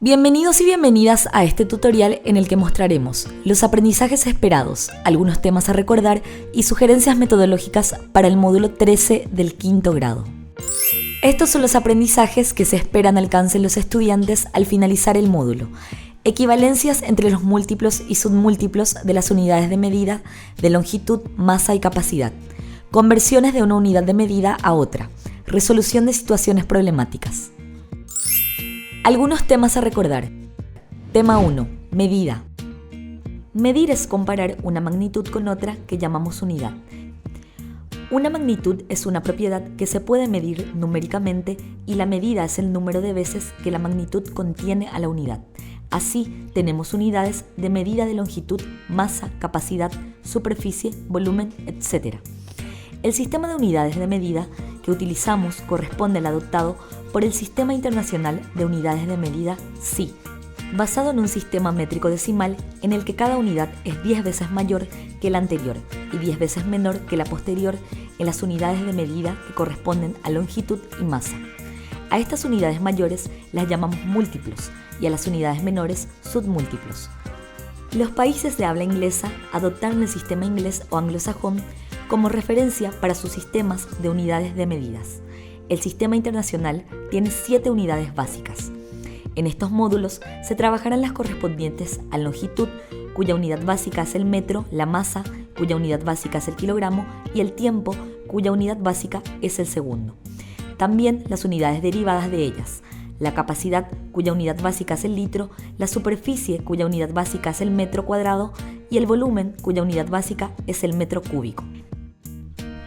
Bienvenidos y bienvenidas a este tutorial en el que mostraremos los aprendizajes esperados, algunos temas a recordar y sugerencias metodológicas para el módulo 13 del quinto grado. Estos son los aprendizajes que se esperan alcancen los estudiantes al finalizar el módulo. Equivalencias entre los múltiplos y submúltiplos de las unidades de medida de longitud, masa y capacidad. Conversiones de una unidad de medida a otra. Resolución de situaciones problemáticas. Algunos temas a recordar. Tema 1. Medida. Medir es comparar una magnitud con otra que llamamos unidad. Una magnitud es una propiedad que se puede medir numéricamente y la medida es el número de veces que la magnitud contiene a la unidad. Así, tenemos unidades de medida de longitud, masa, capacidad, superficie, volumen, etc. El sistema de unidades de medida que utilizamos corresponde al adoptado por el Sistema Internacional de Unidades de Medida, SI, basado en un sistema métrico decimal en el que cada unidad es 10 veces mayor que la anterior y 10 veces menor que la posterior en las unidades de medida que corresponden a longitud y masa. A estas unidades mayores las llamamos múltiplos y a las unidades menores submúltiplos. Los países de habla inglesa adoptaron el sistema inglés o anglosajón como referencia para sus sistemas de unidades de medidas. El sistema internacional tiene 7 unidades básicas. En estos módulos se trabajarán las correspondientes a longitud, cuya unidad básica es el metro, la masa, cuya unidad básica es el kilogramo, y el tiempo, cuya unidad básica es el segundo. También las unidades derivadas de ellas, la capacidad, cuya unidad básica es el litro, la superficie, cuya unidad básica es el metro cuadrado, y el volumen, cuya unidad básica es el metro cúbico.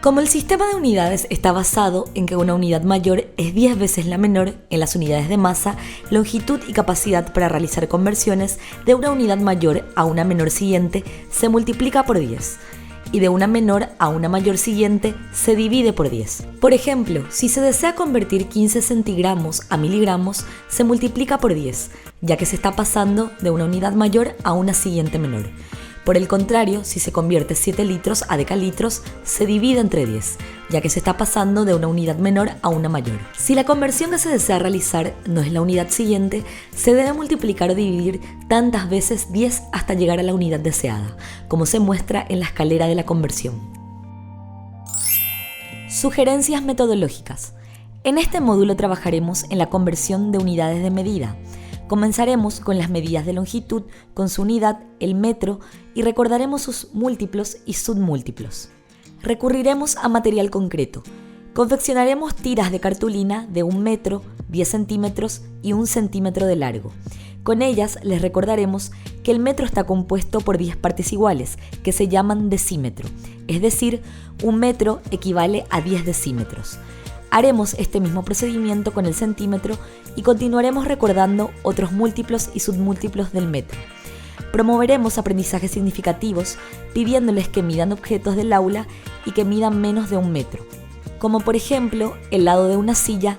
Como el sistema de unidades está basado en que una unidad mayor es 10 veces la menor en las unidades de masa, longitud y capacidad para realizar conversiones de una unidad mayor a una menor siguiente se multiplica por 10 y de una menor a una mayor siguiente se divide por 10. Por ejemplo, si se desea convertir 15 centigramos a miligramos, se multiplica por 10, ya que se está pasando de una unidad mayor a una siguiente menor. Por el contrario, si se convierte 7 litros a decalitros, se divide entre 10, ya que se está pasando de una unidad menor a una mayor. Si la conversión que se desea realizar no es la unidad siguiente, se debe multiplicar o dividir tantas veces 10 hasta llegar a la unidad deseada, como se muestra en la escalera de la conversión. Sugerencias metodológicas. En este módulo trabajaremos en la conversión de unidades de medida. Comenzaremos con las medidas de longitud, con su unidad, el metro, y recordaremos sus múltiplos y submúltiplos. Recurriremos a material concreto. Confeccionaremos tiras de cartulina de 1 metro, 10 centímetros y 1 centímetro de largo. Con ellas les recordaremos que el metro está compuesto por 10 partes iguales, que se llaman decímetro, es decir, 1 metro equivale a 10 decímetros. Haremos este mismo procedimiento con el centímetro y continuaremos recordando otros múltiplos y submúltiplos del metro. Promoveremos aprendizajes significativos pidiéndoles que midan objetos del aula y que midan menos de 1 metro, como por ejemplo el lado de una silla,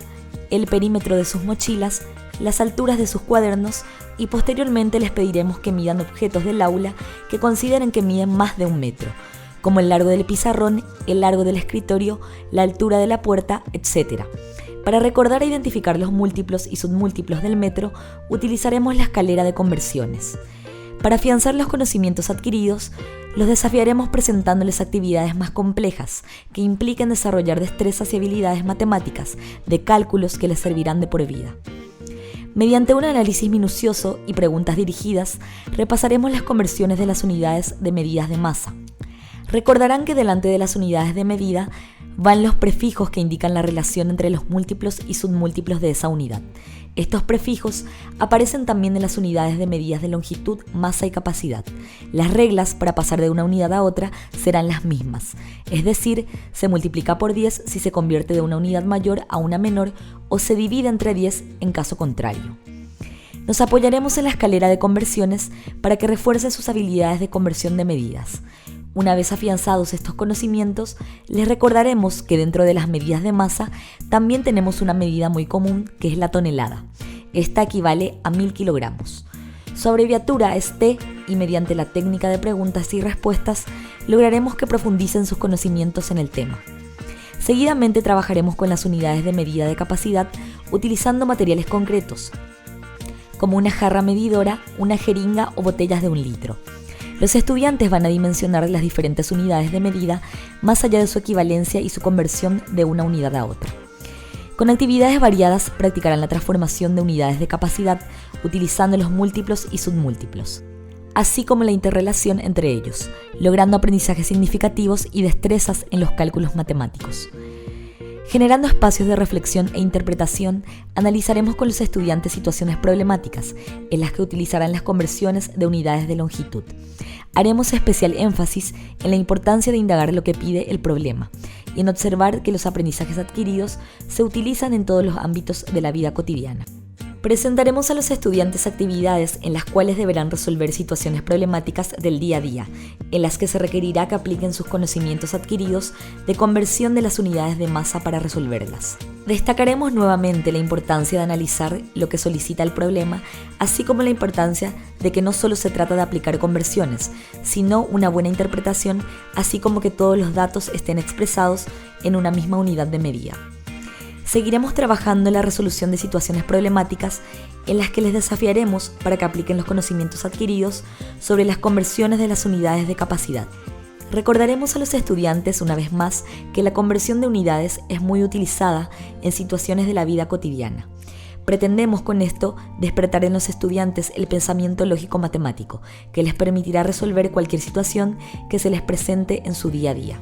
el perímetro de sus mochilas, las alturas de sus cuadernos, y posteriormente les pediremos que midan objetos del aula que consideren que miden más de 1 metro, como el largo del pizarrón, el largo del escritorio, la altura de la puerta, etc. Para recordar e identificar los múltiplos y submúltiplos del metro, utilizaremos la escalera de conversiones. Para afianzar los conocimientos adquiridos, los desafiaremos presentándoles actividades más complejas que impliquen desarrollar destrezas y habilidades matemáticas de cálculos que les servirán de por vida. Mediante un análisis minucioso y preguntas dirigidas, repasaremos las conversiones de las unidades de medidas de masa. Recordarán que delante de las unidades de medida van los prefijos que indican la relación entre los múltiplos y submúltiplos de esa unidad. Estos prefijos aparecen también en las unidades de medidas de longitud, masa y capacidad. Las reglas para pasar de una unidad a otra serán las mismas, es decir, se multiplica por 10 si se convierte de una unidad mayor a una menor o se divide entre 10 en caso contrario. Nos apoyaremos en la escalera de conversiones para que refuerce sus habilidades de conversión de medidas. Una vez afianzados estos conocimientos, les recordaremos que dentro de las medidas de masa también tenemos una medida muy común que es la tonelada. Esta equivale a 1000 kilogramos. Su abreviatura es T y mediante la técnica de preguntas y respuestas lograremos que profundicen sus conocimientos en el tema. Seguidamente trabajaremos con las unidades de medida de capacidad utilizando materiales concretos. como una jarra medidora, una jeringa o botellas de 1 litro. Los estudiantes van a dimensionar las diferentes unidades de medida más allá de su equivalencia y su conversión de una unidad a otra. Con actividades variadas practicarán la transformación de unidades de capacidad utilizando los múltiplos y submúltiplos, así como la interrelación entre ellos, logrando aprendizajes significativos y destrezas en los cálculos matemáticos. Generando espacios de reflexión e interpretación, analizaremos con los estudiantes situaciones problemáticas en las que utilizarán las conversiones de unidades de longitud. Haremos especial énfasis en la importancia de indagar lo que pide el problema y en observar que los aprendizajes adquiridos se utilizan en todos los ámbitos de la vida cotidiana. Presentaremos a los estudiantes actividades en las cuales deberán resolver situaciones problemáticas del día a día, en las que se requerirá que apliquen sus conocimientos adquiridos de conversión de las unidades de masa para resolverlas. Destacaremos nuevamente la importancia de analizar lo que solicita el problema, así como la importancia de que no solo se trata de aplicar conversiones, sino una buena interpretación, así como que todos los datos estén expresados en una misma unidad de medida. Seguiremos trabajando en la resolución de situaciones problemáticas en las que les desafiaremos para que apliquen los conocimientos adquiridos sobre las conversiones de las unidades de capacidad. Recordaremos a los estudiantes una vez más que la conversión de unidades es muy utilizada en situaciones de la vida cotidiana. Pretendemos con esto despertar en los estudiantes el pensamiento lógico-matemático, que les permitirá resolver cualquier situación que se les presente en su día a día.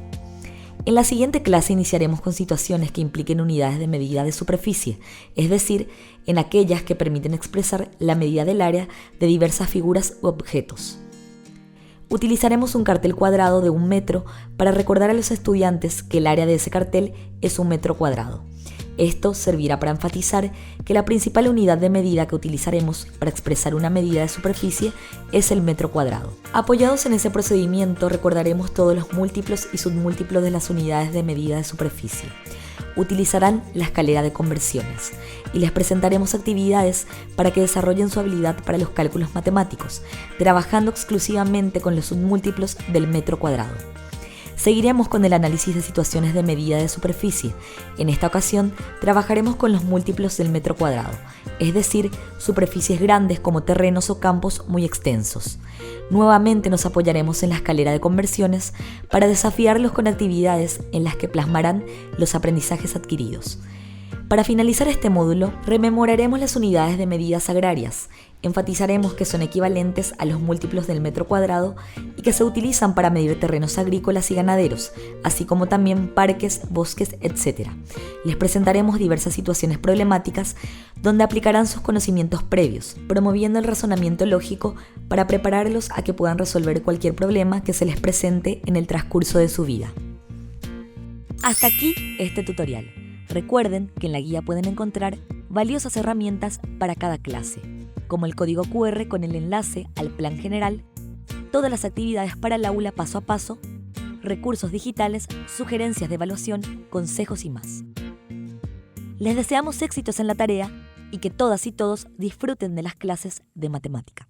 En la siguiente clase iniciaremos con situaciones que impliquen unidades de medida de superficie, es decir, en aquellas que permiten expresar la medida del área de diversas figuras u objetos. Utilizaremos un cartel cuadrado de 1 metro para recordar a los estudiantes que el área de ese cartel es 1 metro cuadrado. Esto servirá para enfatizar que la principal unidad de medida que utilizaremos para expresar una medida de superficie es el metro cuadrado. Apoyados en ese procedimiento, recordaremos todos los múltiplos y submúltiplos de las unidades de medida de superficie. Utilizarán la escalera de conversiones y les presentaremos actividades para que desarrollen su habilidad para los cálculos matemáticos, trabajando exclusivamente con los submúltiplos del metro cuadrado. Seguiremos con el análisis de situaciones de medida de superficie. En esta ocasión, trabajaremos con los múltiplos del metro cuadrado, es decir, superficies grandes como terrenos o campos muy extensos. Nuevamente nos apoyaremos en la escalera de conversiones para desafiarlos con actividades en las que plasmarán los aprendizajes adquiridos. Para finalizar este módulo, rememoraremos las unidades de medidas agrarias, enfatizaremos que son equivalentes a los múltiplos del metro cuadrado y que se utilizan para medir terrenos agrícolas y ganaderos, así como también parques, bosques, etc. Les presentaremos diversas situaciones problemáticas donde aplicarán sus conocimientos previos, promoviendo el razonamiento lógico para prepararlos a que puedan resolver cualquier problema que se les presente en el transcurso de su vida. Hasta aquí este tutorial. Recuerden que en la guía pueden encontrar valiosas herramientas para cada clase, como el código QR con el enlace al plan general, todas las actividades para el aula paso a paso, recursos digitales, sugerencias de evaluación, consejos y más. Les deseamos éxitos en la tarea y que todas y todos disfruten de las clases de matemática.